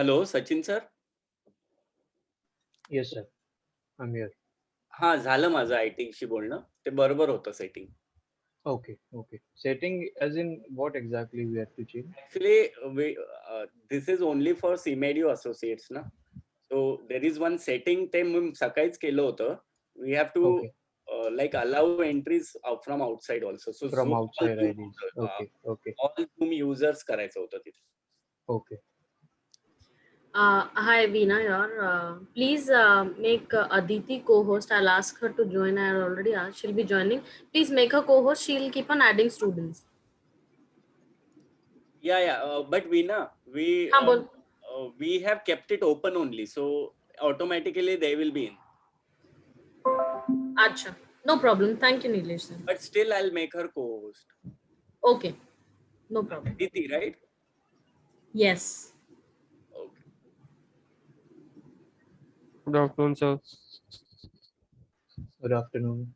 Hello, Sachin sir. Yes, sir. I'm here. हां, झालं माझं आय-टीशी बोलणं. ते बरोबर होतं setting. Okay, okay. Setting as in what exactly we have to change? Actually, this is only for Seamedu associates ना. So there is one setting ते मी सकाळीच केलं होतं. We have to Okay, like allow entries from outside also. So from Zoom all outside Zoom IDs. holders, Okay, okay, all Zoom users करायचं होतं तिथे. okay. Hi, Veena here. Please make Aditi co-host. I'll ask her to join. I already asked. She'll be joining. Please make her co-host. She'll keep on adding students. Yeah. But हाँ बोल. we have kept it open only. So automatically they will be in. अच्छा. No problem. Thank you, Nilesh. Sir. But still I'll make her co-host. Okay. No problem. Aditi, right? Yes. Okay. Good afternoon, sir. Good afternoon.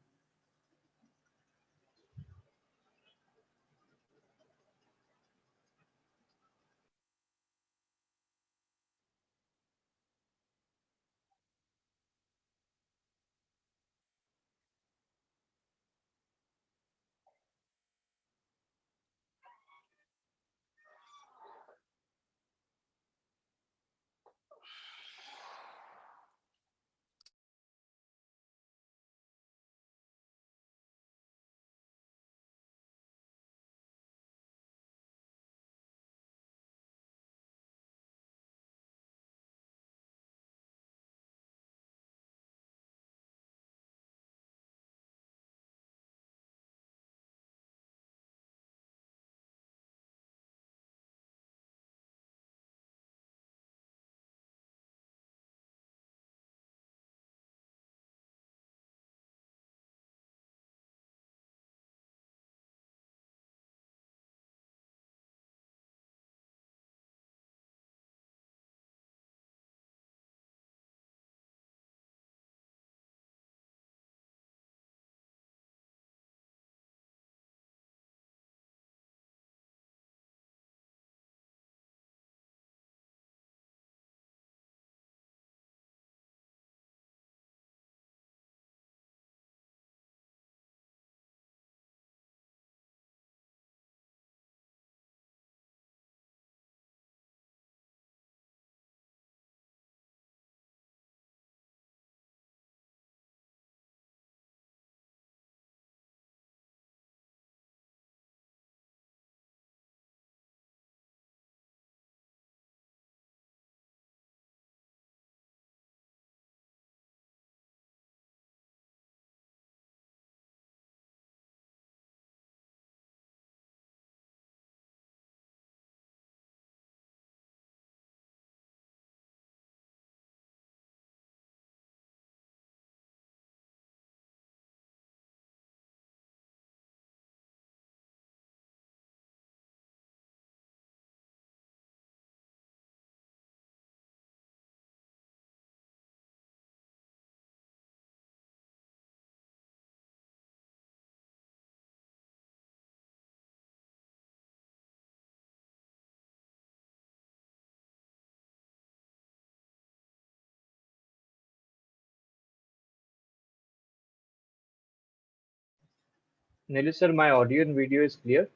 Nilesh sir, my audio and video is clear.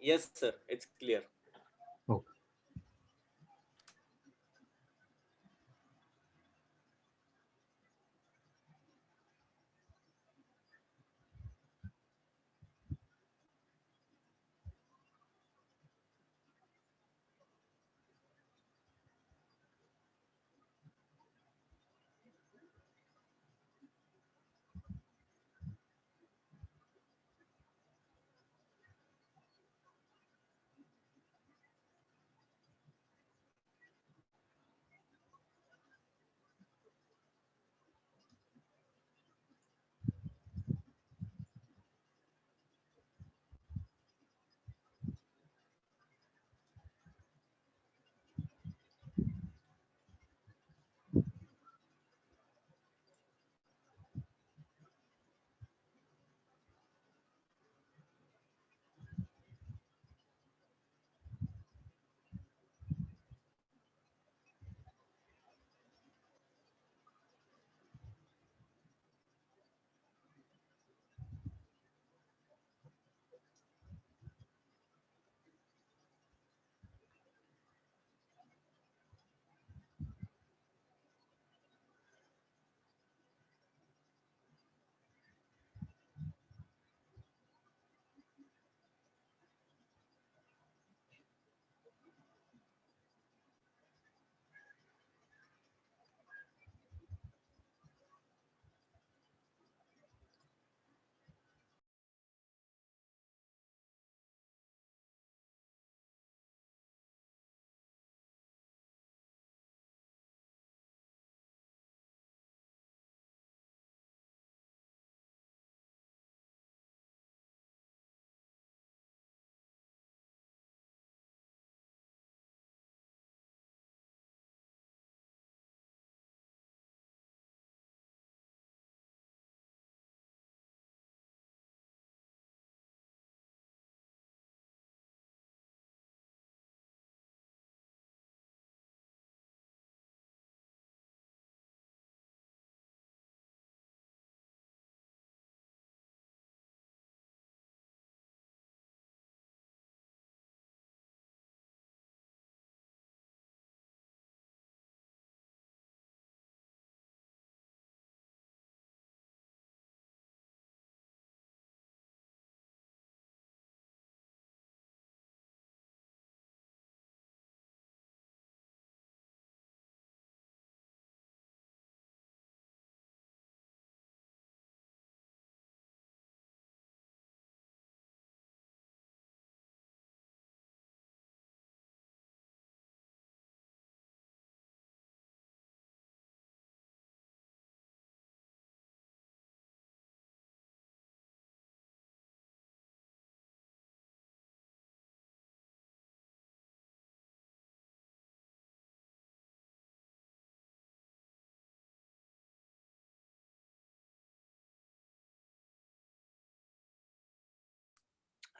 Yes, sir. It's clear. Okay.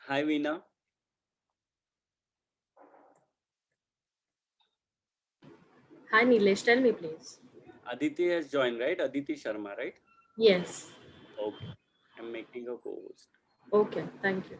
Hi, Veena. Hi Nilesh, tell me please. Aditi has joined, right? Aditi Sharma, right? Yes. Okay. I'm making a co-host. Okay, thank you.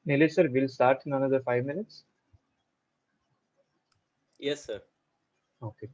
Nilesh sir, we'll start in another 5 minutes. Yes, sir. Okay.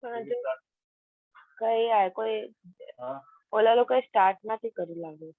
પણ હજુ કઈ આ કોઈ ઓલા લોકોએ start નથી કરી લાગે.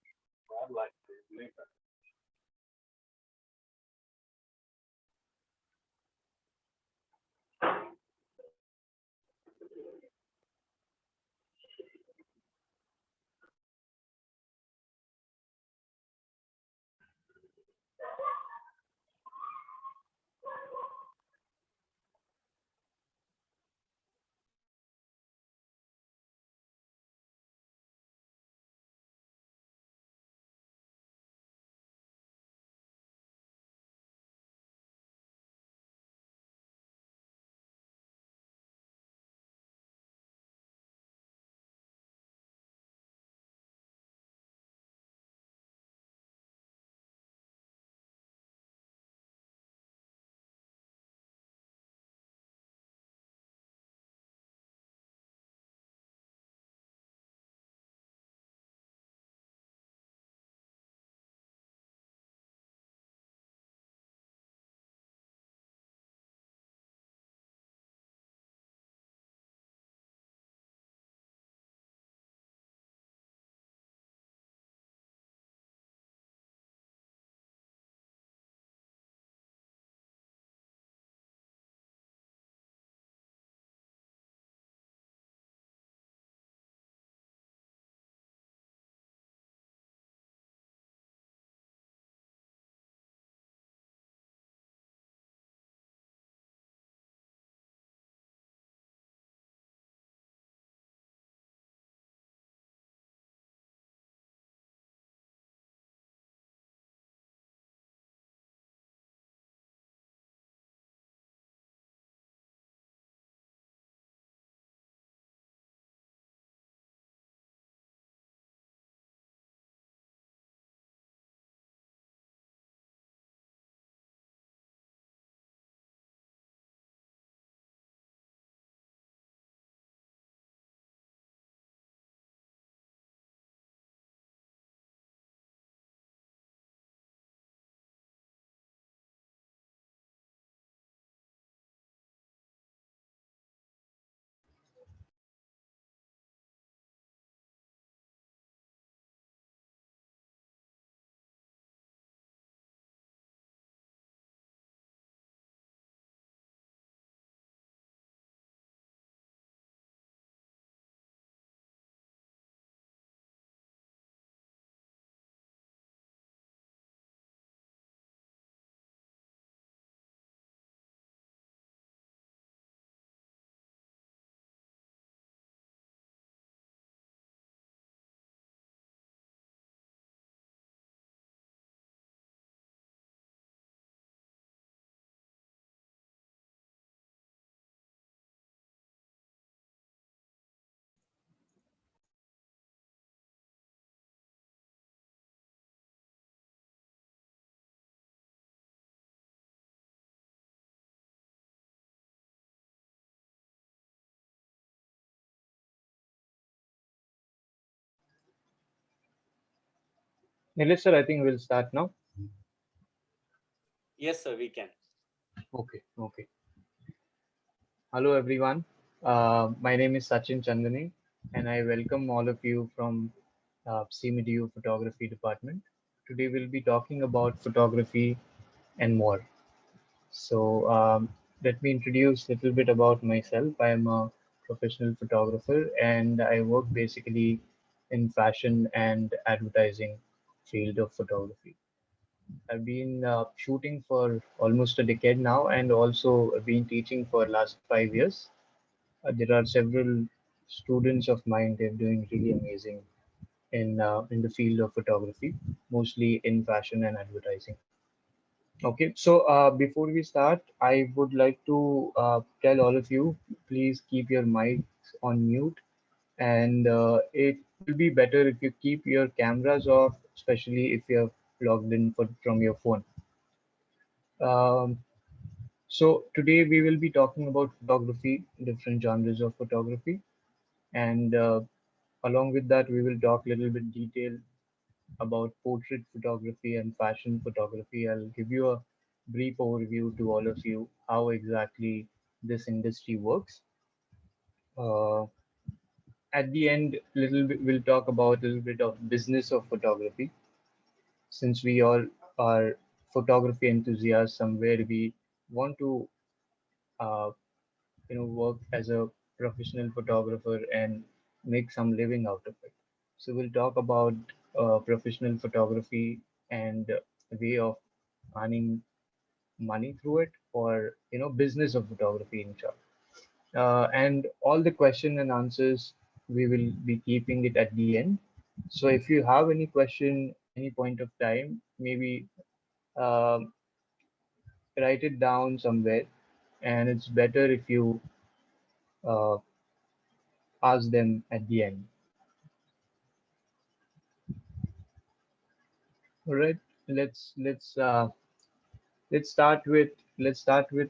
Nilesh sir, I think we'll start now. Yes, sir, we can. Okay, okay. Hello everyone. My name is Sachin Chandane, and I welcome all of you from Seamedu Photography Department. Today we'll be talking about photography and more. So let me introduce a little bit about myself. I am a professional photographer, and I work basically in fashion and advertising field of photography. I've been shooting for almost a decade now, and also been teaching for last 5 years. There are several students of mine. They're doing really amazing in the field of photography, mostly in fashion and advertising. Okay, so before we start, I would like to tell all of you, please keep your mics on mute, and it will be better if you keep your cameras off, especially if you're logged in from your phone. Um, so today we will be talking about photography, different genres of photography, and along with that, we will talk a little bit detail about portrait photography and fashion photography. I'll give you a brief overview to all of you how exactly this industry works. Uh, at the end, little bit we'll talk about a little bit of business of photography. Since we all are photography enthusiasts, somewhere we want to uh, work as a professional photographer and make some living out of it. So we'll talk about professional photography and a way of earning money through it, or business of photography in short. And all the question and answers we will be keeping it at the end. So if you have any question, any point of time, maybe um, write it down somewhere, and it's better if you uh, ask them at the end. All right, let's start with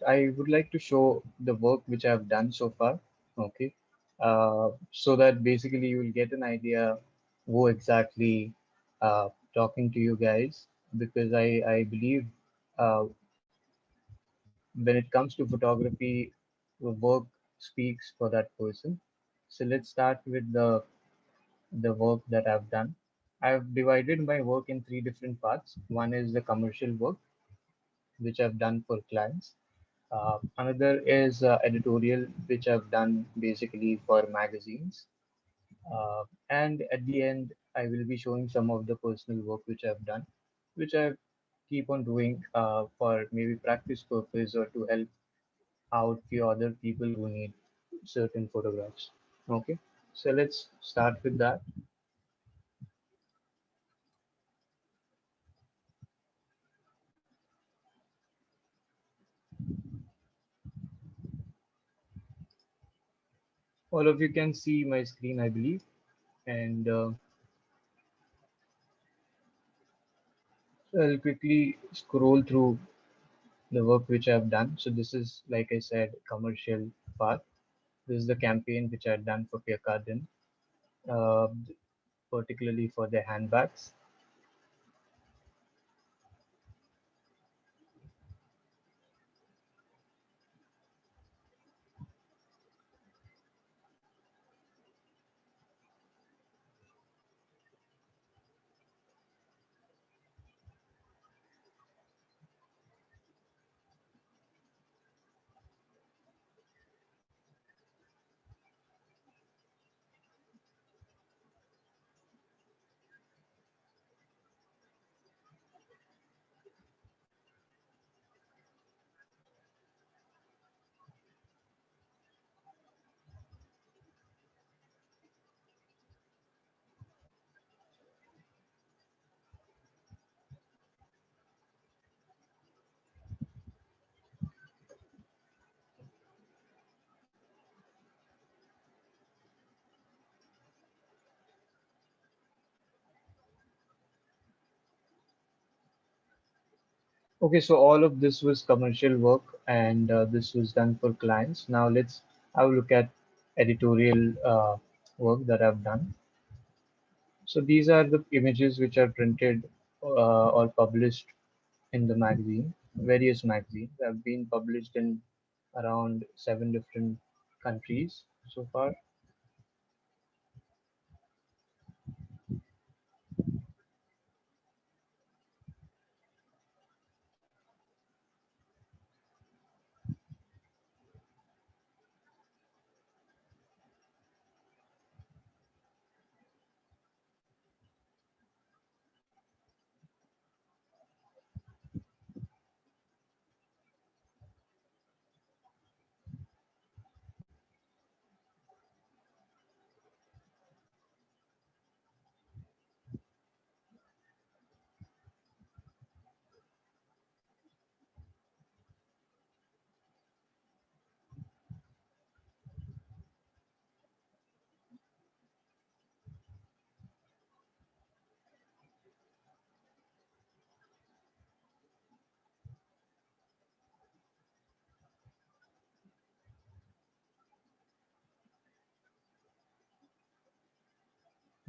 I would like to show the work which I've done so far. Okay, so that basically you will get an idea who exactly talking to you guys, because I believe uh, when it comes to photography, the work speaks for that person. So let's start with the work that I've done. I've divided my work in three different parts. One is the commercial work, which I've done for clients. Another is editorial, which I've done basically for magazines. And at the end, I will be showing some of the personal work which I've done, which I keep on doing for maybe practice purpose or to help out few other people who need certain photographs. Okay, so let's start with that. All of you can see my screen, I believe, and I'll quickly scroll through the work which I've done. So this is, like I said, commercial part. This is the campaign which I've done for Pierre Cardin, uh, particularly for their handbags. Okay, so all of this was commercial work, and this was done for clients. Now let's have a look at editorial work that I've done. So these are the images which are printed or published in the magazine, various magazines. Have been published in around 7 different countries so far.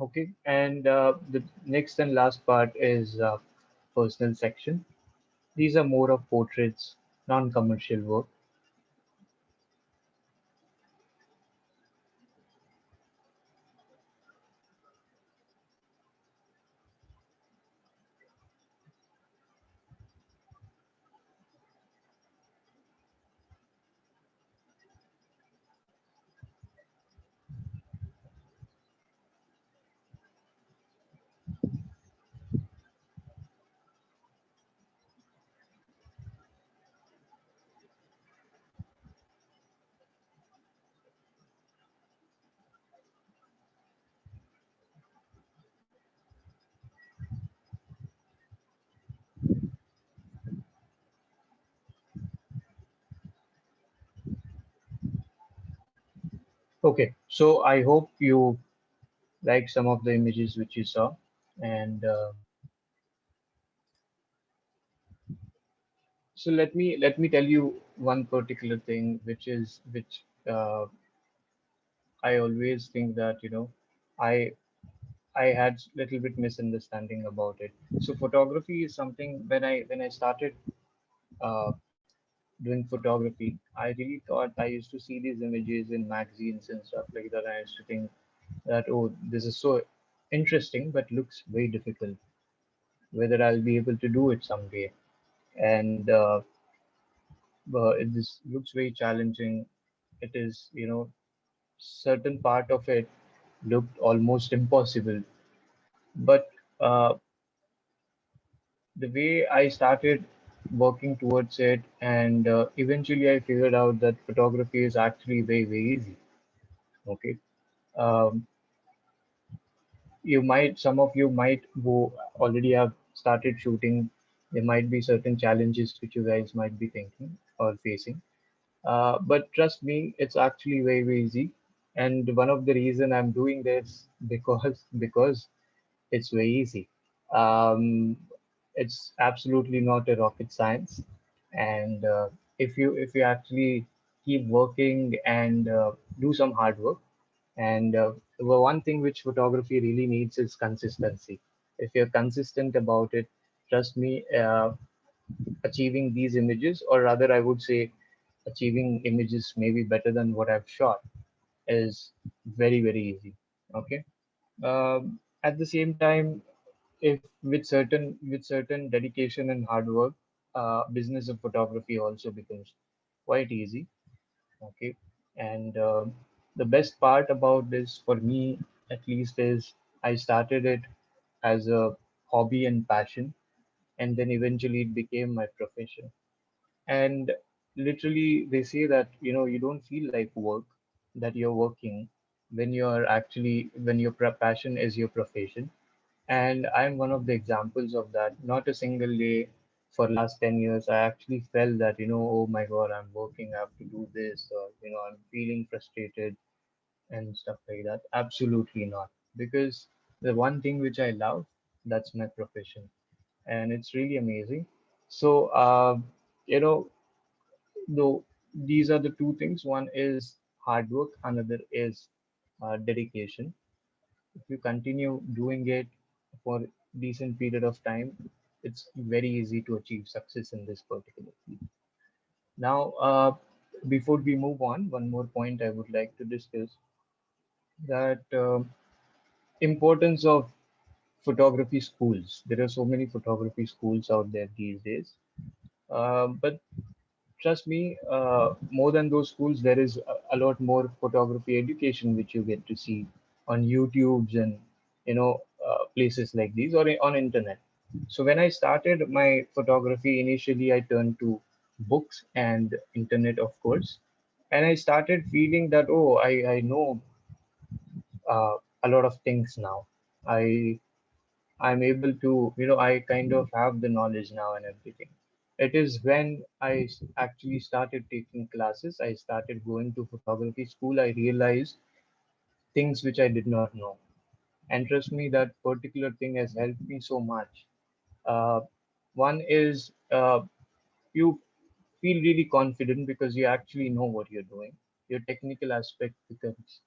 Okay, and the next and last part is personal section. These are more of portraits, non-commercial work. Okay, so I hope you like some of the images which you saw, and so let me tell you one particular thing, which I always think that I I had little bit misunderstanding about it. So photography is something when I started uh, doing photography, I really thought I used to see these images in magazines and stuff like that. I used to think that, oh, this is so interesting, but looks very difficult. Whether I'll be able to do it someday, and this looks very challenging. It is, certain part of it looked almost impossible. But the way I started working towards it, and eventually I figured out that photography is actually very, very easy. Okay. Um, some of you might who already have started shooting, there might be certain challenges which you guys might be thinking or facing. But trust me, it's actually very, very easy. And one of the reason I'm doing this because it's very easy. It's absolutely not a rocket science, and if you actually keep working and do some hard work, and the one thing which photography really needs is consistency. If you're consistent about it, trust me, achieving these images, or rather, I would say, achieving images maybe better than what I've shot, is very, very easy. Okay. At the same time, if with certain dedication and hard work, business of photography also becomes quite easy. Okay. And the best part about this for me, at least, is I started it as a hobby and passion, and then eventually it became my profession. And literally, they say that you don't feel like work, that you're working when your passion is your profession. And I'm one of the examples of that. Not a single day for last 10 years, I actually felt that, oh my God, I'm working, I have to do this, or, I'm feeling frustrated and stuff like that. Absolutely not. Because the one thing which I love, that's my profession. And it's really amazing. So, you know, though these are the two things. One is hard work, another is dedication. If you continue doing it for decent period of time, it's very easy to achieve success in this particular field. Now, before we move on, one more point I would like to discuss, that importance of photography schools. There are so many photography schools out there these days. But trust me, more than those schools, there is a lot more photography education which you get to see on YouTube's and places like these, or on internet. So when I started my photography, initially I turned to books and internet, of course, and I started feeling that, oh, I know uh, a lot of things now. I I'm able to, I kind of have the knowledge now and everything. It is when actually started taking classes, I started going to photography school, I realized things which I did not know. And trust me, that particular thing has helped me so much. Uh, One is you feel really confident because you actually know what you're doing. Your technical aspect becomes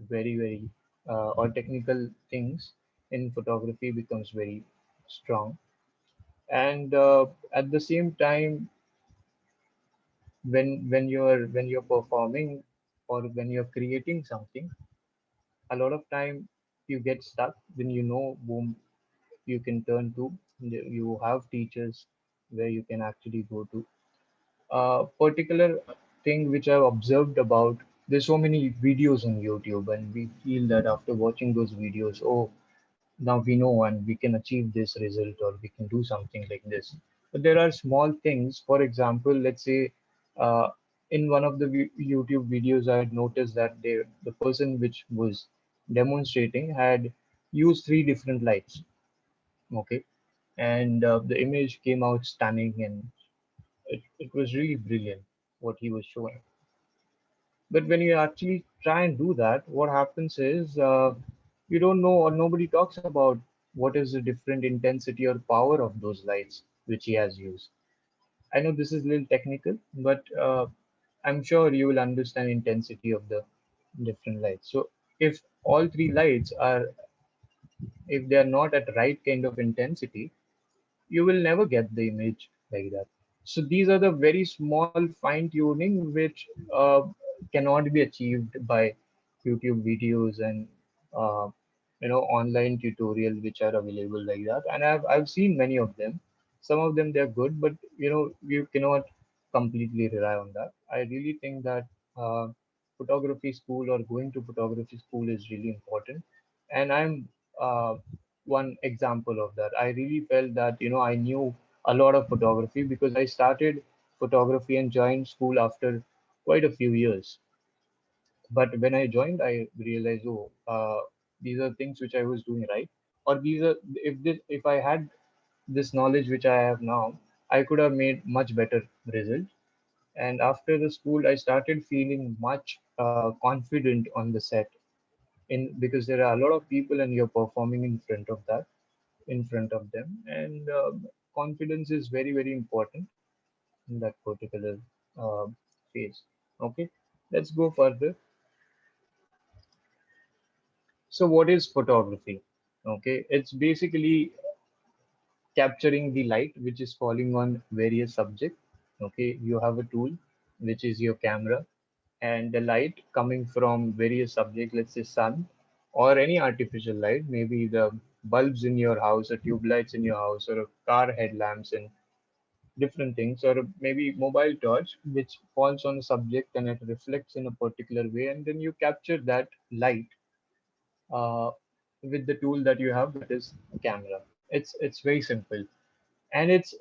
very, very, or technical things in photography becomes very strong. And at the same time, when you're performing or when you're creating something, a lot of time you get stuck. Then boom, you can turn to, you have teachers where you can actually go to. Particular thing which I've observed about, there's so many videos on YouTube, and we feel that after watching those videos, oh, now we know and we can achieve this result, or we can do something like this. But there are small things. For example, let's say uh, in one of the YouTube videos, I had noticed that the person which was demonstrating had used three different lights. Okay. And the image came out stunning, and it was really brilliant what he was showing. But when you actually try and do that, what happens is you don't know, or nobody talks about what is the different intensity or power of those lights which he has used. I know this is a little technical, but I'm sure you will understand intensity of the different lights. So if all three lights are, if they are not at right kind of intensity, you will never get the image like that. So these are the very small fine tuning which cannot be achieved by YouTube videos and uh, online tutorial which are available like that. And I've seen many of them. Some of them they're good, but you cannot completely rely on that. I really think that photography school or going to photography school is really important. And I'm one example of that. I really felt that I knew a lot of photography because I started photography and joined school after quite a few years. But when I joined, I realized, oh, these are things which I was doing right, or these are if I had this knowledge which I have now, I could have made much better results. And after the school, I started feeling much confident on the set in because there are a lot of people and you're performing in front of them, and confidence is very very important in that particular uh, phase. Okay, let's go further. So what is photography? Okay, it's basically capturing the light which is falling on various subjects. Okay, you have a tool which is your camera, and the light coming from various subjects, let's say sun or any artificial light, maybe the bulbs in your house or tube lights in your house or a car headlamps and different things, or maybe mobile torch which falls on a subject and it reflects in a particular way, and then you capture that light uh, with the tool that you have, that is a camera. It's very simple, and it's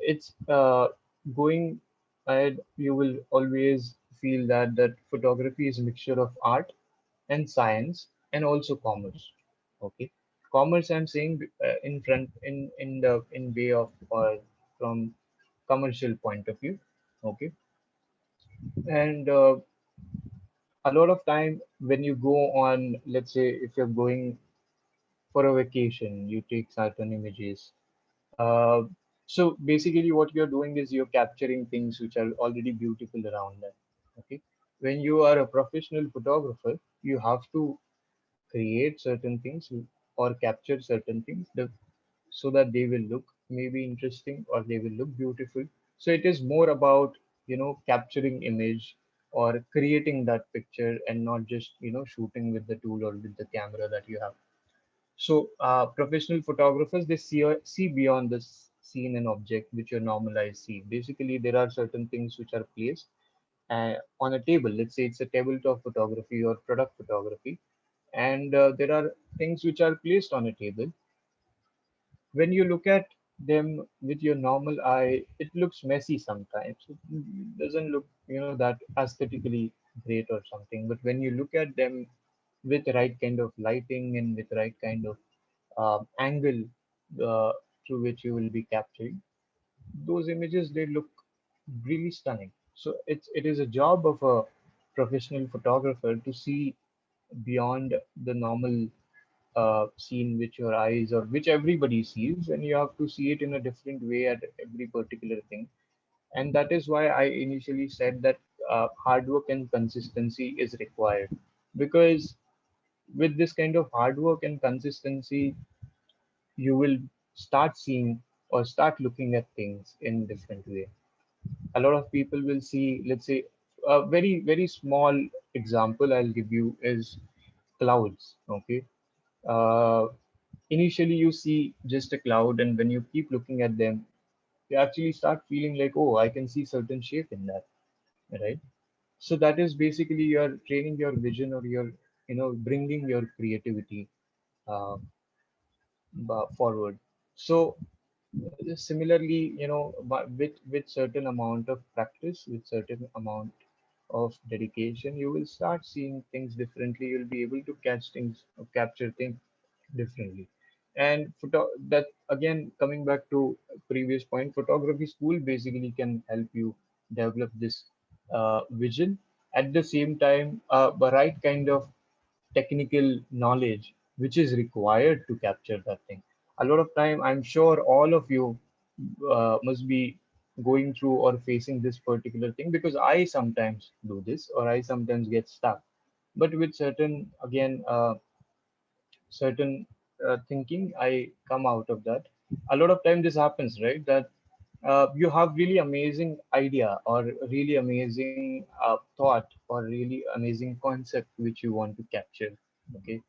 going ahead. You will always feel that photography is a mixture of art and science and also commerce. Okay, commerce I'm saying in front in the in way of or from commercial point of view. Okay, and a lot of time when you go on, let's say if you're going for a vacation, you take certain images. Uh, so basically, what you're doing is you're capturing things which are already beautiful around them. Okay, when you are a professional photographer, you have to create certain things or capture certain things so that they will look maybe interesting or they will look beautiful. So it is more about capturing image or creating that picture and not just shooting with the tool or with the camera that you have. So professional photographers, they see beyond this scene and object which your normal eyes see. Basically, there are certain things which are placed on a table. Let's say it's a tabletop photography or product photography, and there are things which are placed on a table. When you look at them with your normal eye, it looks messy sometimes. It doesn't look that aesthetically great or something. But when you look at them with the right kind of lighting and with the right kind of angle uh, through which you will be capturing those images, they look really stunning. So it is a job of a professional photographer to see beyond the normal scene which your eyes or which everybody sees, and you have to see it in a different way at every particular thing. And that is why I initially said that hard work and consistency is required, because with this kind of hard work and consistency, you will start seeing or start looking at things in different way. A lot of people will see, let's say, a very very small example I'll give you is clouds. Okay, uh, initially you see just a cloud, and when you keep looking at them, you actually start feeling like, oh, I can see certain shape in that, right? So that is basically you're training your vision, or you're bringing your creativity uh, forward. So similarly, with certain amount of practice, with certain amount of dedication, you will start seeing things differently. You'll be able to catch things or capture things differently. And that again, coming back to previous point, photography school basically can help you develop this vision at the same time the right kind of technical knowledge which is required to capture that thing. A lot of time, I'm sure all of you must be going through or facing this particular thing, because I sometimes do this or I sometimes get stuck. But with certain, again, certain thinking, I come out of that. A lot of time this happens, right? That you have really amazing idea or really amazing thought or really amazing concept which you want to capture. Okay,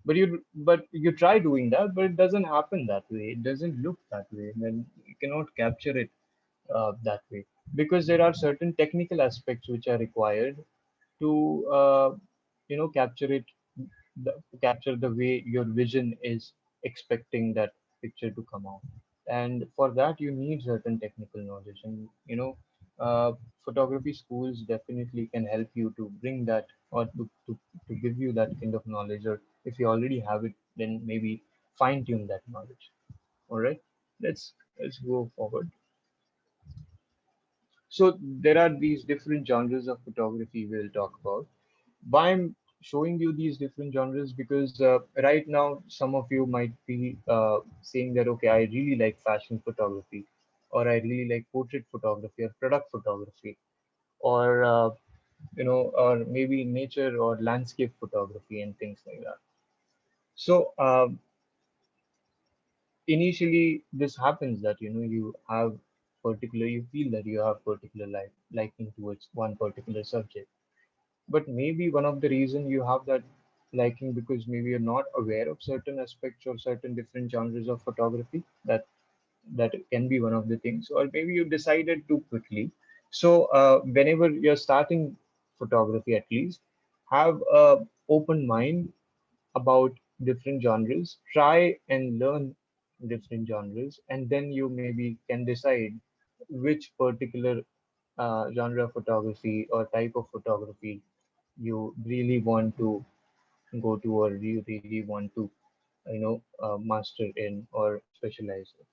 but you try doing that, but it doesn't happen that way. It doesn't look that way. Then you cannot capture it that way, because there are certain technical aspects which are required to capture it, capture the way your vision is expecting that picture to come out. And for that you need certain technical knowledge, and uh, photography schools definitely can help you to bring that, or to give you that kind of knowledge, or if you already have it, then maybe fine tune that knowledge. All right, let's go forward. So there are these different genres of photography we'll talk about. Why I'm showing you these different genres, because right now some of you might be saying that, okay, I really like fashion photography, or I really like portrait photography or product photography, or or maybe nature or landscape photography and things like that. So initially this happens that you feel that you have particular liking towards one particular subject, but maybe one of the reason you have that liking, because maybe you're not aware of certain aspects or certain different genres of photography, that can be one of the things, or maybe you decided too quickly. So whenever you're starting photography, at least have a open mind about different genres, try and learn different genres, and then you maybe can decide which particular genre of photography or type of photography you really want to go to, or you really want to master in or specialize in.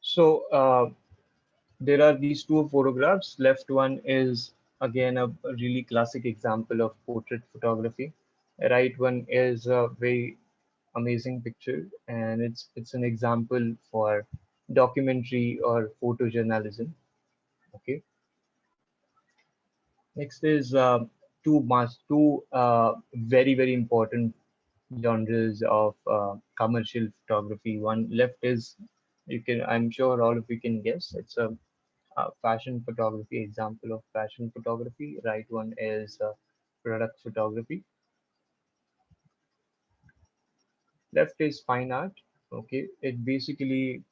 So there are these two photographs. Left one is again a really classic example of portrait photography. Right one is a very amazing picture, and it's an example for documentary or photojournalism. Okay. Next is two very important genres of commercial photography. One left is, I'm sure all of you can guess, it's a fashion photography, example of fashion photography. Right one is product photography. Left is fine art. Okay, it basically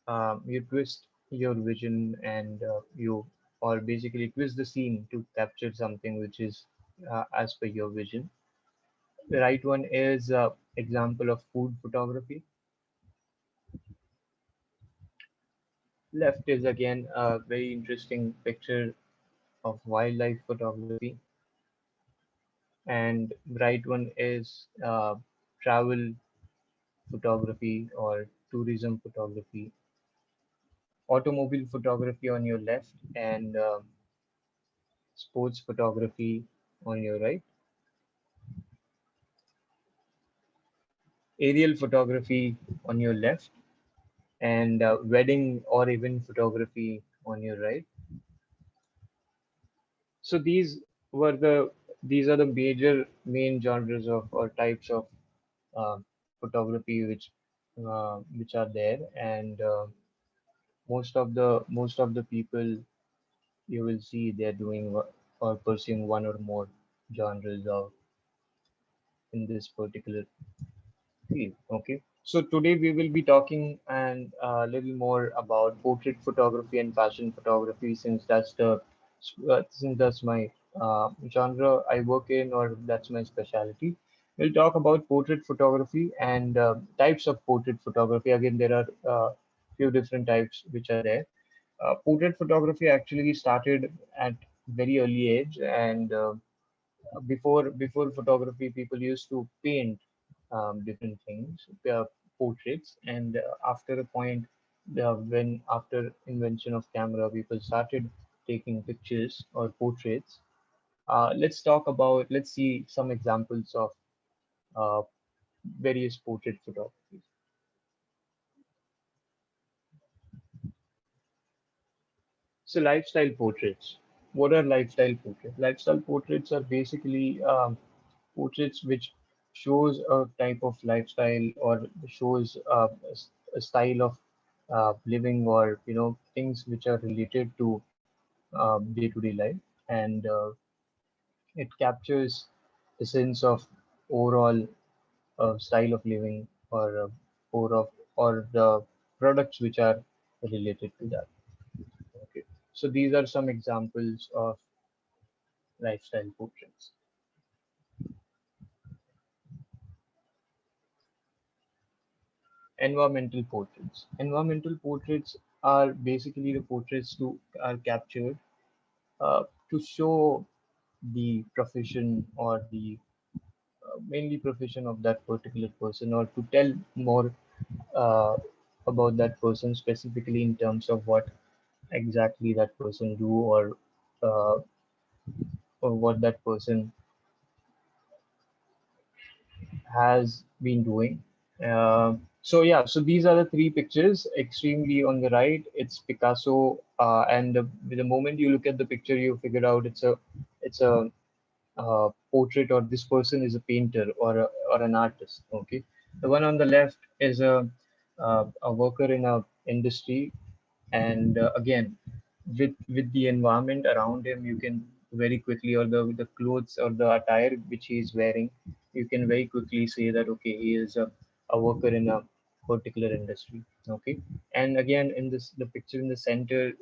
you twist your vision, and you or basically twist the scene to capture something which is as per your vision. The right one is example of food photography. Left is again a very interesting picture of wildlife photography, and right one is travel photography or tourism photography. Automobile photography on your left, and sports photography on your right. Aerial photography on your left, and wedding or event photography on your right. So these are the major main genres of or types of uh, photography which are there, and most of the people you will see they're doing or pursuing one or more genres of in this particular field. Okay, so today we will be talking and a little more about portrait photography and fashion photography, since that's my genre I work in, or that's my specialty. We'll talk about portrait photography and types of portrait photography. Again, there are few different types which are there. Portrait photography actually started at very early age, and before photography, people used to paint different things, portraits, and after a point, when after invention of camera, people started taking pictures or portraits, let's see some examples of uh, various portrait photography. So lifestyle portraits. What are lifestyle portraits? Lifestyle portraits are basically portraits which shows a type of lifestyle or shows a style of living, or things which are related to day-to-day life, and it captures the sense of overall style of living, or the products which are related to that. Okay, so these are some examples of lifestyle portraits. Environmental portraits. Environmental portraits are basically the portraits to are captured to show the profession, or the mainly profession of that particular person, or to tell more uh, about that person specifically in terms of what exactly that person do, uh, or what that person has been doing. So yeah, so these are the three pictures. Extremely on the right, it's Picasso, and the moment you look at the picture, you figure out it's a portrait, or this person is a painter, or an artist. Okay, the one on the left is a worker in a industry, and again, with the environment around him, you can very quickly, or the clothes or the attire which he is wearing, you can very quickly say that okay, he is a worker in a particular industry. Okay, and again, in this the picture in the center,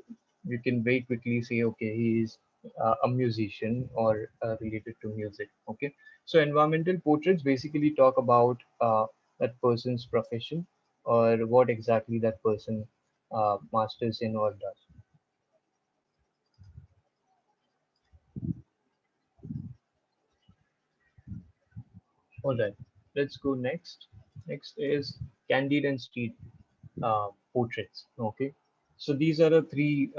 you can very quickly say okay, he is a musician, or related to music. Okay, so environmental portraits basically talk about that person's profession, or what exactly that person masters in or does. All right, let's go next. Next is candid and street portraits. Okay, so these are the three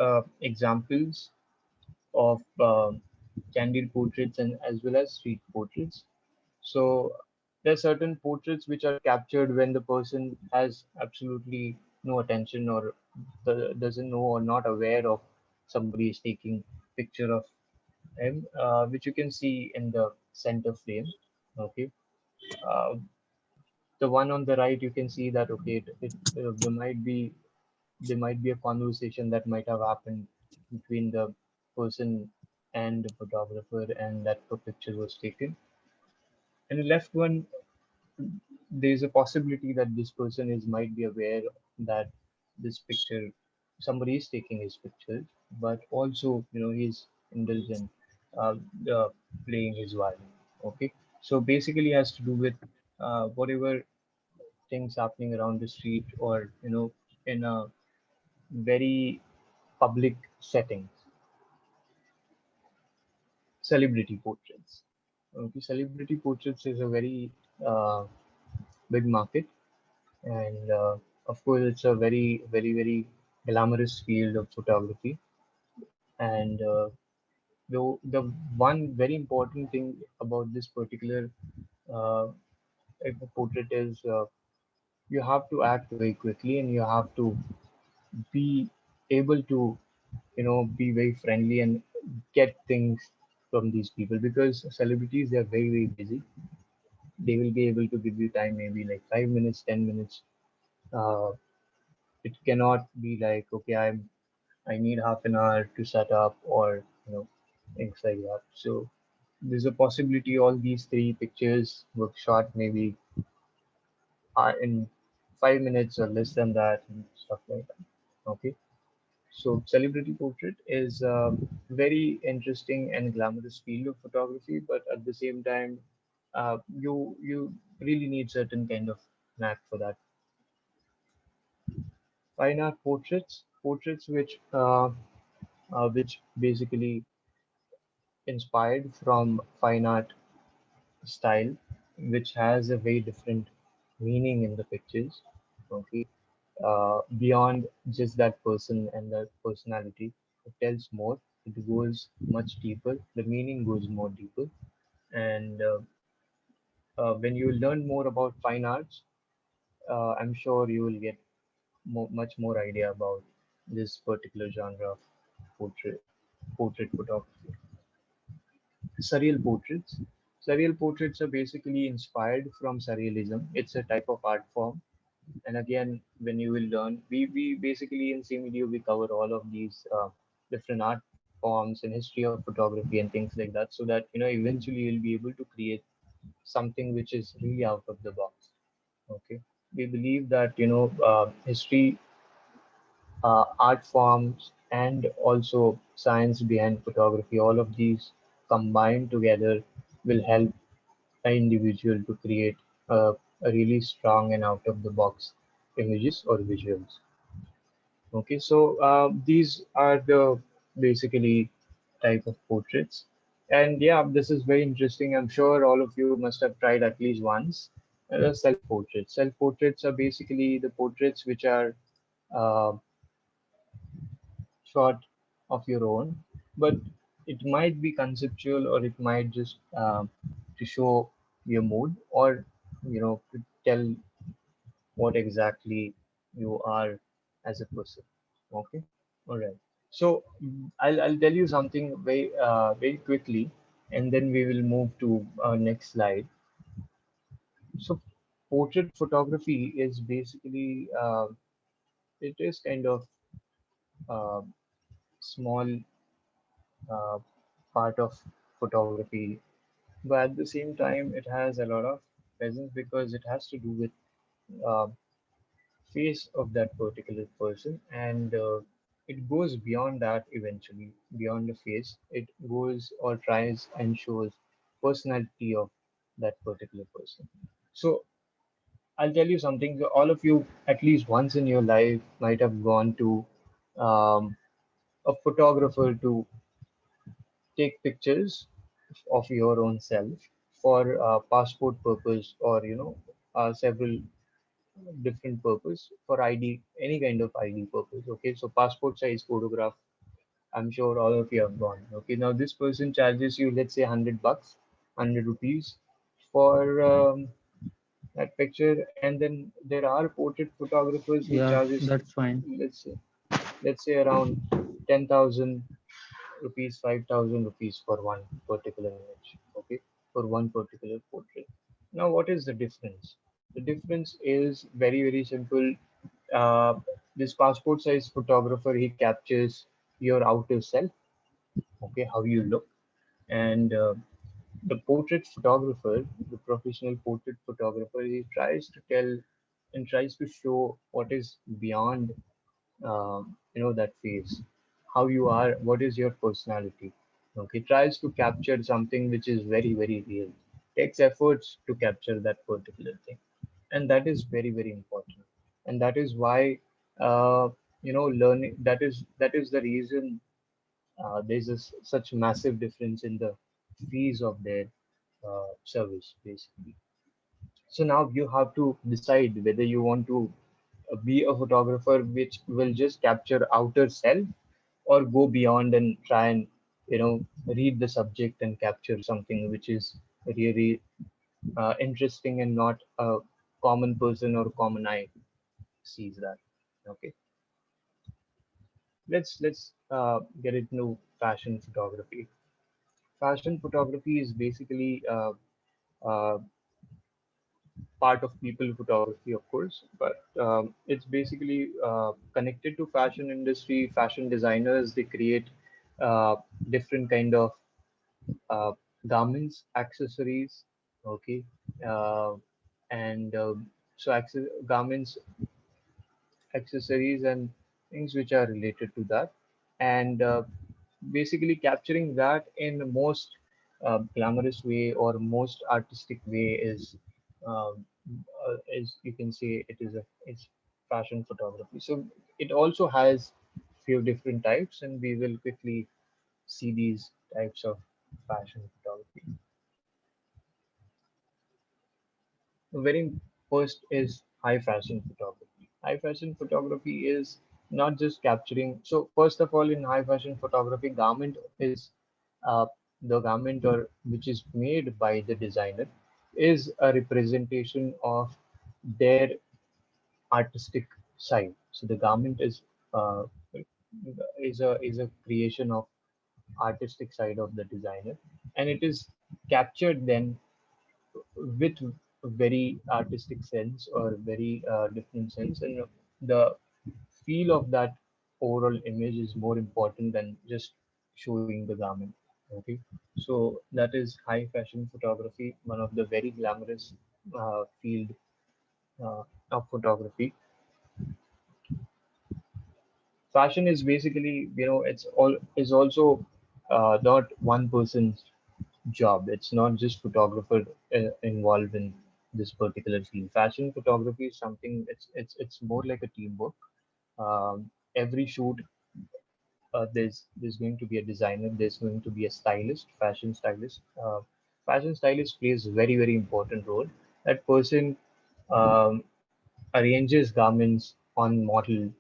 examples of candid portraits, and as well as street portraits. So there are certain portraits which are captured when the person has absolutely no attention, or doesn't know, or not aware of somebody is taking picture of him, which you can see in the center frame. Okay, uh, the one on the right, you can see that okay, there might be a conversation that might have happened between the person and the photographer, and that the picture was taken. And the left one, there's a possibility that this person is might be aware that this picture, somebody is taking his picture, but also he's indulgent, uh, uh, playing his violin. Okay, so basically has to do with whatever things happening around the street, or in a very public settings. Celebrity portraits. Okay, celebrity portraits is a very uh, big market, and of course it's a very very very glamorous field of photography. And the one very important thing about this particular uh, portrait is you have to act very quickly, and you have to be able to be very friendly and get things from these people, because celebrities, they are very very busy. They will be able to give you time, maybe like 5 minutes, 10 minutes. uh, it cannot be like okay, I need half an hour to set up, or things like that. So there's a possibility all these three pictures were shot maybe in 5 minutes or less than that, and stuff like that. Okay, so celebrity portrait is a very interesting and glamorous field of photography, but at the same time, you really need certain kind of knack for that. Fine art portraits, portraits which basically inspired from fine art style, which has a very different meaning in the pictures. Okay, beyond just that person and that personality, it tells more. it goes much deeper. The meaning goes more deeper. And when you learn more about fine arts, I'm sure you will get much more idea about this particular genre of portrait photography. Surreal portraits. Surreal portraits are basically inspired from surrealism. It's a type of art form. And again, when you will learn, we basically in Seamedu we cover all of these different art forms and history of photography and things like that, so that eventually you'll be able to create something which is really out of the box. Okay, we believe that history, art forms, and also science behind photography, all of these combined together will help an individual to create a really strong and out of the box images or visuals. Okay, so these are the basically type of portraits. And yeah, this is very interesting. I'm sure all of you must have tried at least once. Self-portraits. Self-portraits are basically the portraits which are uh, shot of your own, but it might be conceptual, or it might just to show your mood, or to tell what exactly you are as a person. Okay, all right. So I'll tell you something very quickly, and then we will move to our next slide. So portrait photography is basically it is kind of uh, small uh, part of photography, but at the same time it has a lot of presence because it has to do with uh, face of that particular person, and it goes beyond that. Eventually beyond the face, it goes or tries and shows personality of that particular person. So I'll tell you something. All of you at least once in your life might have gone to um, a photographer to take pictures of your own self for passport purpose, or several different purpose for ID, any kind of ID purpose. Okay, so passport size photograph, I'm sure all of you have gone. Okay, now this person charges you, let's say, $100, 100 rupees for that picture, and then there are portrait photographers who Yeah, charges, that's fine. let's say, around 10,000 rupees, 5,000 rupees for one particular image. Okay, for one particular portrait. Now, what is the difference? The difference is very simple. Uh, this passport size photographer, he captures your outer self, okay, how you look, and the portrait photographer, the professional portrait photographer, he tries to tell and tries to show what is beyond that phase, how you are, what is your personality. Okay, tries to capture something which is very real, takes efforts to capture that particular thing, and that is very important. And that is why learning, that is the reason there's such massive difference in the fees of their service basically. So now you have to decide whether you want to be a photographer which will just capture outer self, or go beyond and try and read the subject and capture something which is really interesting, and not a common person or common eye sees that. Okay, let's get into fashion photography. Fashion photography is basically uh, part of people photography, of course, but it's basically connected to fashion industry. Fashion designers, they create uh, different kind of uh, garments, accessories, okay, uh, and so garments, accessories, and things which are related to that, and basically capturing that in the most glamorous way or most artistic way is, you can say, it's fashion photography. So it also has few different types, and we will quickly see these types of fashion photography. The very first is high fashion photography. High fashion photography is not just capturing. So first of all, in high fashion photography, garment is uh, the garment or which is made by the designer is a representation of their artistic side. So the garment uh, is a creation of artistic side of the designer, and it is captured then with a very artistic sense or very different sense, and the feel of that overall image is more important than just showing the garment. Okay, so that is high fashion photography, one of the very glamorous field uh, of photography. Fashion is basically, it's all is also not one person's job. It's not just photographer involved in this particular field. Fashion photography is something. It's more like a teamwork. Every shoot, there's going to be a designer. There's going to be a stylist, fashion stylist. Fashion stylist plays a very very important role. That person um, arranges garments on model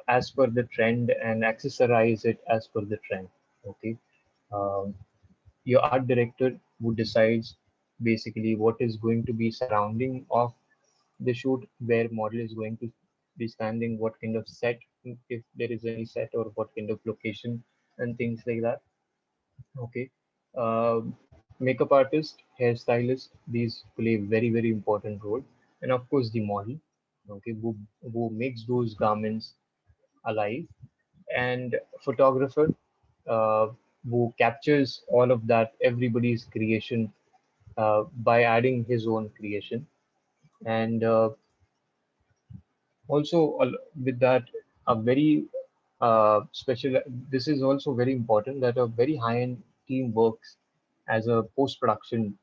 as per the trend and accessorize it as per the trend. Okay. Um, your art director who decides basically what is going to be surrounding of the shoot, where model is going to be standing, what kind of set, if there is any set, or what kind of location and things like that. Okay. Makeup artist, hairstylist, these play very very important role, and of course the model. Okay, who makes those garments alive, and photographer uh, who captures all of that, everybody's creation by adding his own creation. And also with that, a very special, this is also very important that a very high-end team works as a post-production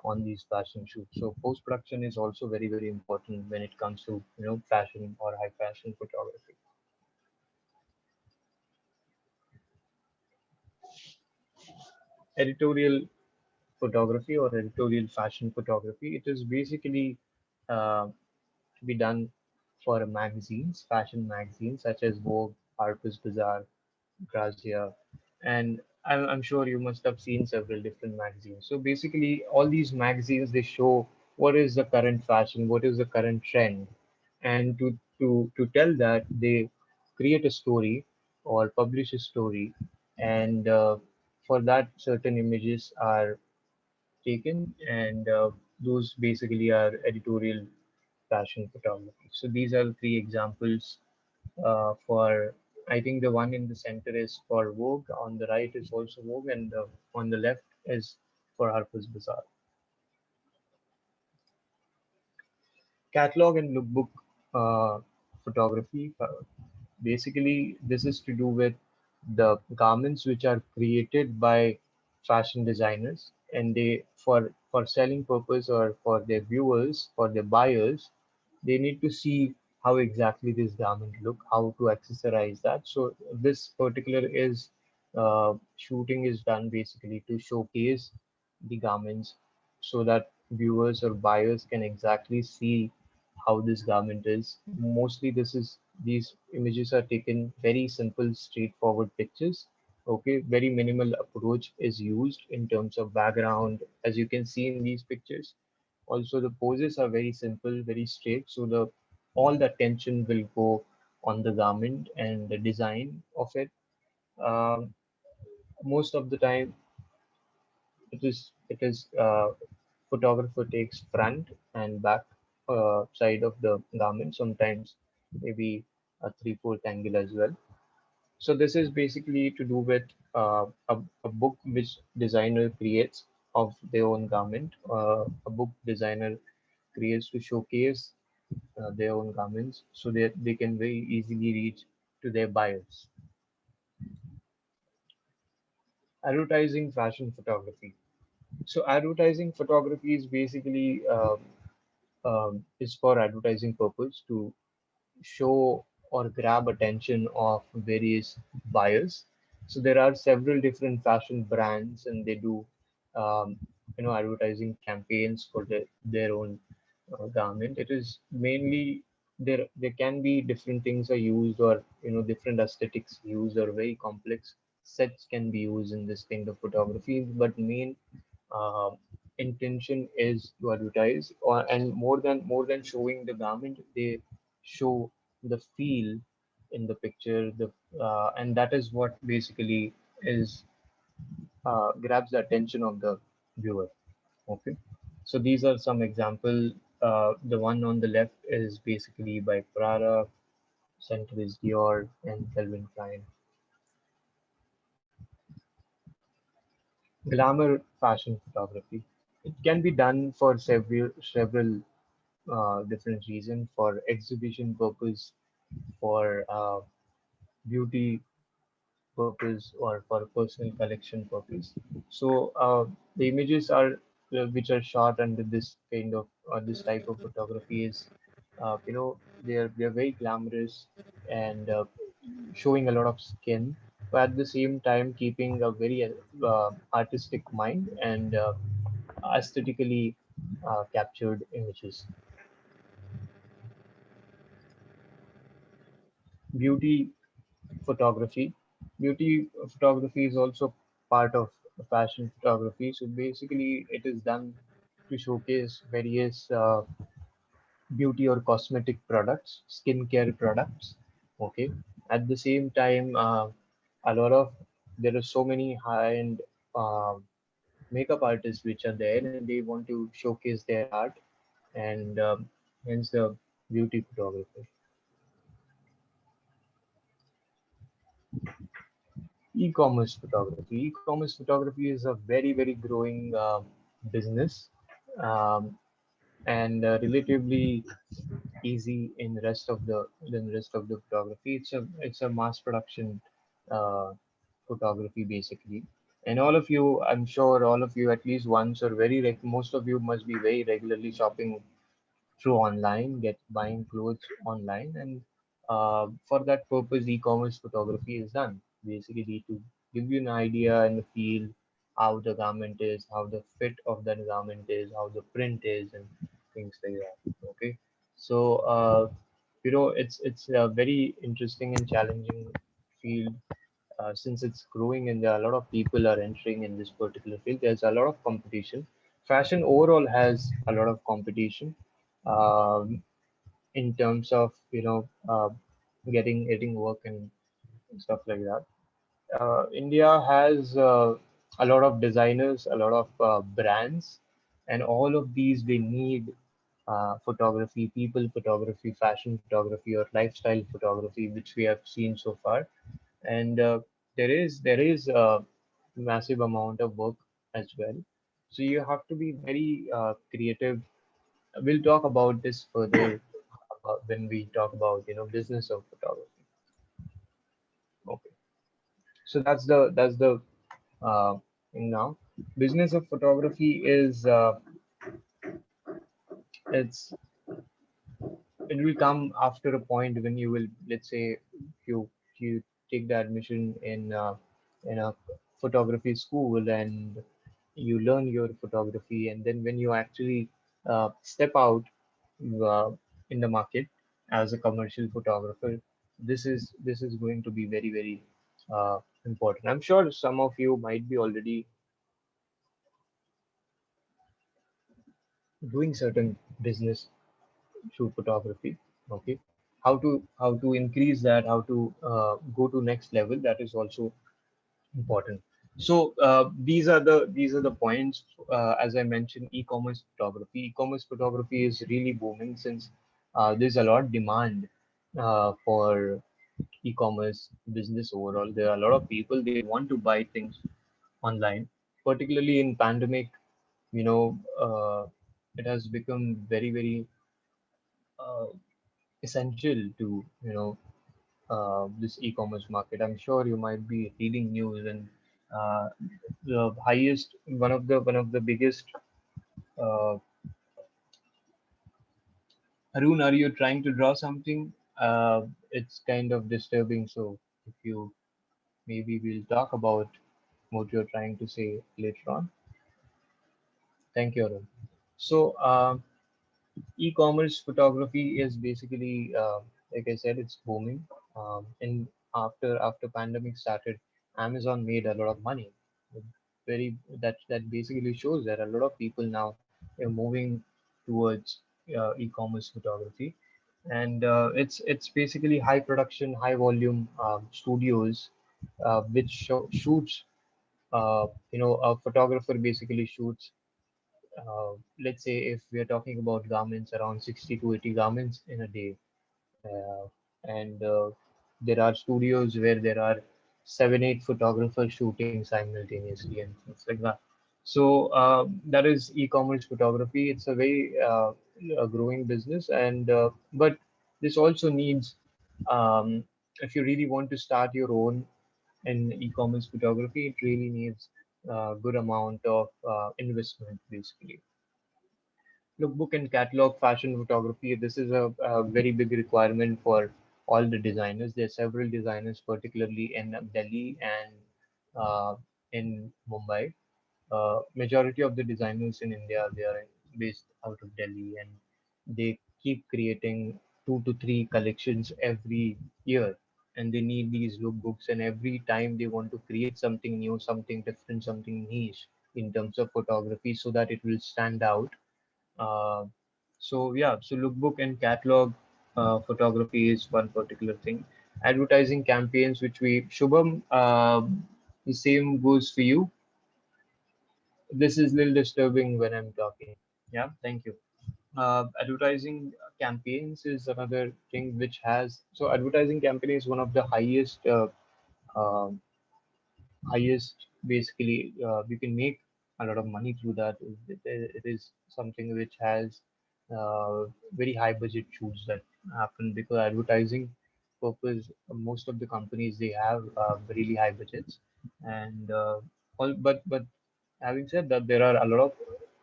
on these fashion shoots. So post-production is also very very important when it comes to fashion or high fashion photography. Editorial photography or editorial fashion photography. It is basically uh, to be done for magazines, fashion magazines such as Vogue, Harper's Bazaar, Grazia, and I'm sure you must have seen several different magazines. So basically, all these magazines they show what is the current fashion, what is the current trend, and to tell that they create a story or publish a story, and for that certain images are taken, and those basically are editorial fashion photography. So these are the three examples for. I think the one in the center is for Vogue. On the right is also Vogue, and on the left is for Harper's Bazaar. Catalog and lookbook photography. Basically, this is to do with the garments which are created by fashion designers, and they for selling purpose or for their viewers, for their buyers, they need to see how exactly this garment look, how to accessorize that. So this particular is shooting is done basically to showcase the garments so that viewers or buyers can exactly see how this garment is. Mostly these images are taken very simple, straightforward pictures. Okay, very minimal approach is used in terms of background, as you can see in these pictures. Also, the poses are very simple, very straight, so the all the attention will go on the garment and the design of it. Um, Most of the time, it is photographer takes front and back side of the garment, sometimes maybe a three-fourth angle as well. So this is basically to do with a book which designer creates of their own garment. A book designer creates to showcase their own garments so that they can very easily reach to their buyers. Advertising fashion photography. So advertising photography is basically is for advertising purpose to show or grab attention of various buyers. So there are several different fashion brands, and they do um, advertising campaigns for their own garment. It is mainly there can be different things are used, or different aesthetics used, or very complex sets can be used in this kind of photography, but main uh, intention is to advertise, and more than showing the garment, they show the feel in the picture, the and that is what basically is grabs the attention of the viewer. Okay, so these are some example. The one on the left is basically by Prada, center is Dior, and Calvin Klein. Glamour fashion photography. It can be done for several different reasons, for exhibition purpose, for beauty purpose, or for personal collection purpose. So the images are which are shot under this kind of this type of photography is they're very glamorous, and showing a lot of skin, but at the same time keeping a very artistic mind, and aesthetically captured images. Beauty photography. Beauty photography is also part of fashion photography. So basically, it is done to showcase various beauty or cosmetic products, skincare products. Okay. At the same time, a lot of there are so many high-end uh, makeup artists which are there, and they want to showcase their art, and hence the beauty photography. E-commerce photography. E-commerce photography is a very growing business, um, and relatively easy in rest of the photography. It's a mass production uh, photography basically. And all of you, I'm sure all of you at least once, or most of you must be very regularly shopping through online, get buying clothes online, and for that purpose, e-commerce photography is done. Basically, to give you an idea and a feel how the garment is, how the fit of that garment is, how the print is, and things like that. Okay, so it's a very interesting and challenging field, since it's growing and there are a lot of people are entering in this particular field. There's a lot of competition. Fashion overall has a lot of competition, um, in terms of getting work and stuff like that. India has a lot of designers, a lot of brands, and all of these they need photography, people photography, fashion photography, or lifestyle photography, which we have seen so far. And there is a massive amount of work as well. So you have to be very creative. We'll talk about this further when we talk about business of photography. Okay, so that's the thing now. Business of photography is it's it will come after a point when you will, let's say, you take the admission in a photography school, and you learn your photography, and then when you actually step out uh, in the market as a commercial photographer, this is going to be very important. I'm sure some of you might be already doing certain business through photography. Okay, how to increase that, how to go to next level, that is also important. So these are the points. As I mentioned, e-commerce photography is really booming, since there's a lot demand for e-commerce business overall. There are a lot of people, they want to buy things online, particularly in pandemic. you know it has become very uh, essential to this e-commerce market. I'm sure you might be reading news, and uh, the highest one of the biggest. Uh, Arun, are you trying to draw something? It's kind of disturbing. So if you maybe we'll talk about what you're trying to say later on. Thank you, Arun. So E-commerce photography is basically, like I said, it's booming. And after pandemic started, Amazon made a lot of money. Very that basically shows that a lot of people now are moving towards e-commerce photography, and it's basically high production, high volume studios which shoots. A photographer basically shoots, let's say if we are talking about garments, around 60 to 80 garments in a day. Uh, and there are studios where there are 7, 8 photographers shooting simultaneously and things like that. So that is e-commerce photography. It's a very a growing business, and but this also needs, if you really want to start your own in e-commerce photography, it really needs a good amount of investment, basically. Lookbook and catalog fashion photography. This is a very big requirement for all the designers. There are several designers, particularly in Delhi and in Mumbai. Majority of the designers in India, they are based out of Delhi, and they keep creating 2 to 3 collections every year. And they need these lookbooks, and every time they want to create something new, something different, something niche in terms of photography, so that it will stand out. uh, so lookbook and catalog photography is one particular thing. Advertising campaigns, which we Shubham, the same goes for you. This is a little disturbing when I'm talking. Yeah, thank you. Advertising campaigns is another thing which has, so advertising campaign is one of the um highest, basically, you can make a lot of money through that. It is something which has very high budget shoots that happen because advertising purpose, most of the companies, they have really high budgets. And but having said that, there are a lot of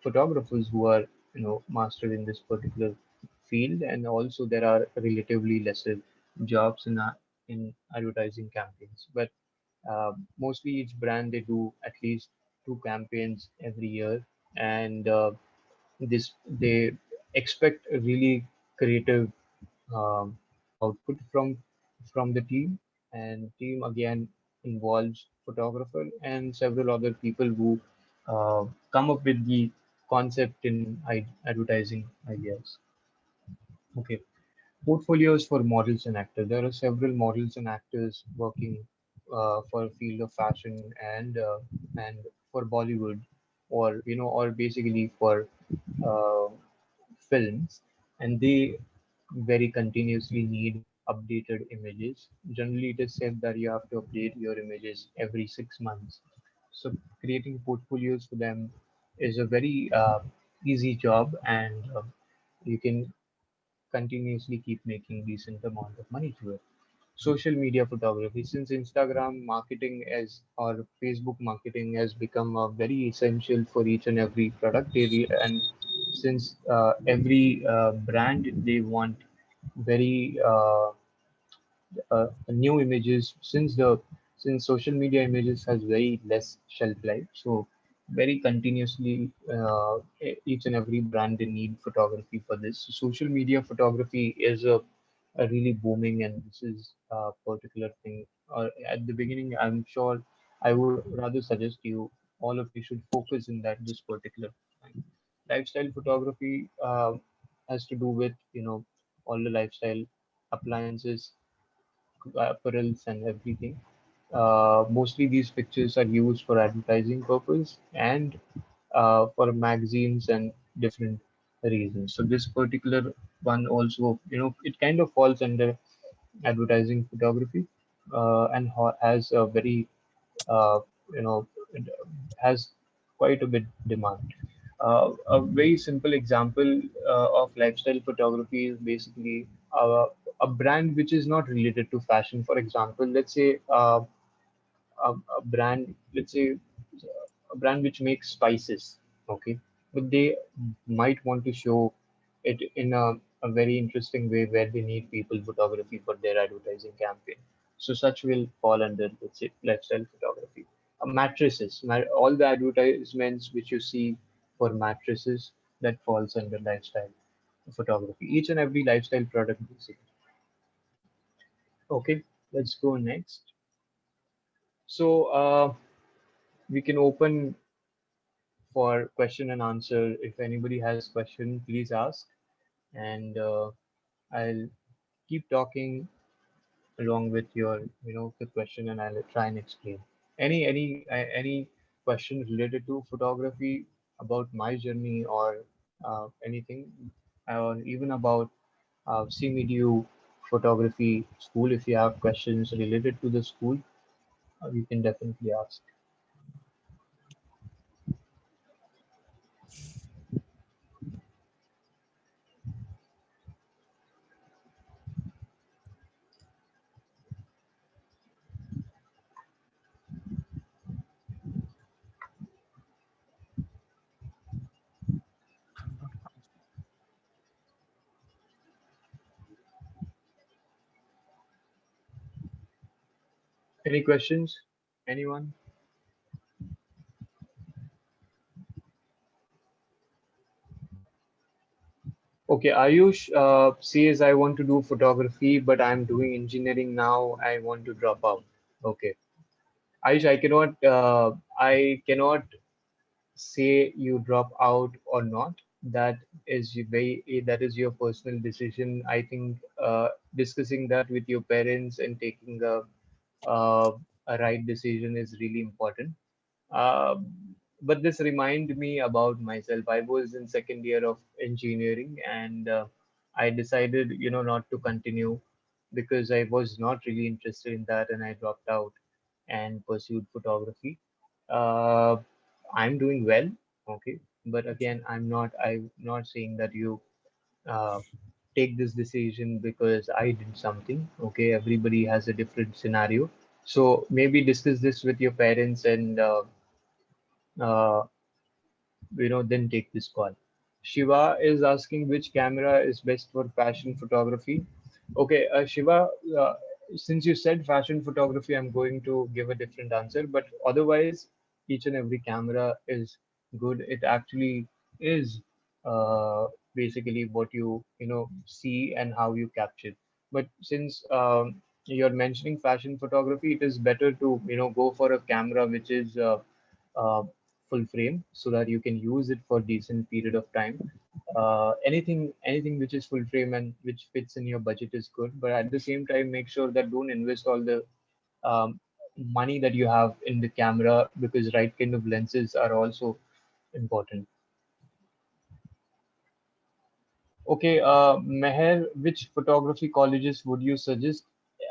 photographers who are, mastered in this particular field, and also there are relatively lesser jobs in advertising campaigns. But mostly each brand, they do at least 2 campaigns every year, and this they expect a really creative um, output from the team, and team again involves photographer and several other people who come up with the concept in advertising ideas. Okay. Portfolios for models and actors. There are several models and actors working for field of fashion, and for Bollywood, or basically for uh, films, and they very continuously need updated images. Generally, it is said that you have to update your images every 6 months. So creating portfolios for them is a very easy job, and you can continuously keep making decent amount of money through it. Social media photography, since Instagram marketing as or Facebook marketing has become very essential for each and every product area, and since every brand, they want very new images, since social media images has very less shelf life, so very continuously, each and every brand, they need photography for this. So social media photography is a really booming, and this is a particular thing. At the beginning, I'm sure I would rather suggest you, all of you should focus in that this particular thing. Lifestyle photography has to do with, all the lifestyle appliances, apparels, and everything. Mostly these pictures are used for advertising purpose, and for magazines and different reasons. So this particular one also, it kind of falls under advertising photography, and has a very, uh, it has quite a bit demand. A very simple example of lifestyle photography is basically a brand which is not related to fashion. For example, let's say a brand, let's say a brand which makes spices, okay, but they might want to show it in a very interesting way where they need people photography for their advertising campaign. So such will fall under, let's say, lifestyle photography. Mattresses, all the advertisements which you see for mattresses, that falls under lifestyle. photography, each and every lifestyle product basically. Okay, let's go next. So we can open for question and answer. If anybody has question, please ask, and I'll keep talking along with your, the question, and I'll try and explain. Any questions related to photography about my journey or anything, or even about Seamedu photography school. If you have questions related to the school, you can definitely ask. Any questions? Anyone? Okay, Ayush says I want to do photography, but I'm doing engineering now. I want to drop out. Okay, Ayush, I cannot say you drop out or not. That is your personal decision. I think discussing that with your parents and taking uh, a right decision is really important. Uh, but this reminded me about myself. I was in second year of engineering, and I decided, not to continue because I was not really interested in that, and I dropped out and pursued photography. Uh, I'm doing well, okay, but again, I'm not saying that you uh, take this decision because I did something. Okay, everybody has a different scenario, so maybe discuss this with your parents and uh, then take this call. Shiva is asking which camera is best for fashion photography. Okay, Shiva, uh, since you said fashion photography, I'm going to give a different answer, but otherwise, each and every camera is good. It actually is uh, basically what you see and how you capture. But since you're mentioning fashion photography, it is better to go for a camera which is uh, full frame so that you can use it for decent period of time. Anything which is full frame and which fits in your budget is good, but at the same time, make sure that don't invest all the um, money that you have in the camera, because right kind of lenses are also important. Okay, Meher, which photography colleges would you suggest?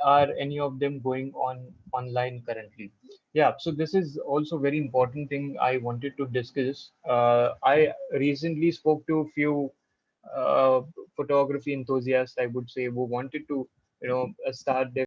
Are any of them going on online currently? Yeah, so this is also very important thing I wanted to discuss. I recently spoke to a few uh, photography enthusiasts, I would say, who wanted to, start their